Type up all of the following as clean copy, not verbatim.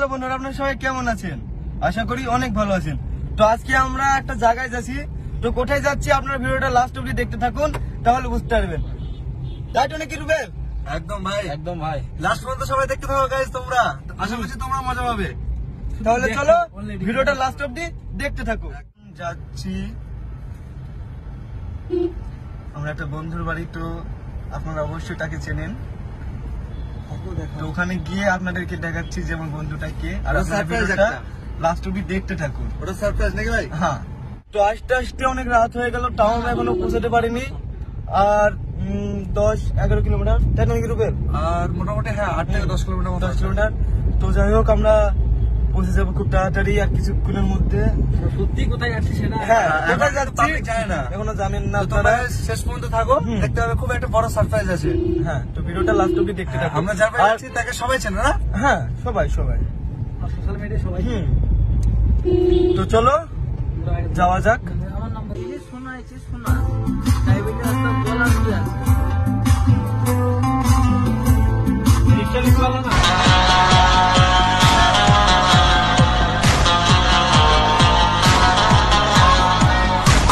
Hello বন্ধুরা, আপনারা সবাই কেমন আছেন? আশা করি অনেক ভালো আছেন। তো আজকে আমরা একটা জায়গায় যাচ্ছি। তো কোথায় যাচ্ছি আপনারা ভিডিওটা লাস্ট অবধি দেখতে থাকুন, তাহলে বুঝতে পারবেন। তাই তো নাকি রুবেল? একদম ভাই, একদম ভাই, লাস্ট পর্যন্ত সবাই দেখতে থাকো গাইস। তোমরা আশা করছি তোমরা মজা পাবে। তাহলে চলো ভিডিওটা লাস্ট অবধি দেখতে থাকুন। যাচ্ছি আমরা একটা বন্ধুর বাড়ি। তো আপনারা অবশ্যই তাকে চেনেন। তো ওখানে গিয়ে আপনাদেরকে দেখাচ্ছি যে আমার বন্ধুটাকে, আর লাস্ট অবধি দেখতে থাকুন। ওটা সারপ্রাইজ নাকি ভাই? হ্যাঁ। তো আস্তে আস্তে অনেক রাত হয়ে গেল, টাউন এখনো পৌঁছাতে পারিনি। আর 10-11 কিলোমিটার, তাই নাকি রুবেল? আর মোটামুটি হ্যাঁ 8 থেকে 10 কিলোমিটার মতো। 10 কিলোমিটার। তো যাই হোক, আমরা পৌঁছে যাবো খুব তাড়াতাড়ি আর কিছুক্ষণের মধ্যে। সত্যি কোথায় যাচ্ছি সেটা হ্যাঁ, কোথায় যাচ্ছি জানে না, এখনো জানেন না তোমরা আপনারা। শেষ পর্যন্ত থাকো, দেখতে হবে খুব একটা বড় সারপ্রাইজ আছে। হ্যাঁ, তো ভিডিওটা লাস্ট অবধি দেখতে থাকুন। আমরা যার বাড়ি যাচ্ছি তাকে সবাই চেনে না? হ্যাঁ, সবাই সোশ্যাল মিডিয়ায় সবাই। তো চলো যাওয়া যাক। আমার নাম্বার শোনা আছে, শোনা তাই বলে একটা বলার কি আছে? রিকশা লিখওয়ালা না।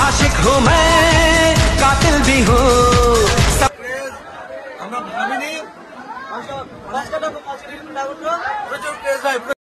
आशिक हूँ मैं, कातिल भी हूँ। আমরা ভাবিনি 5 কিলোমিটার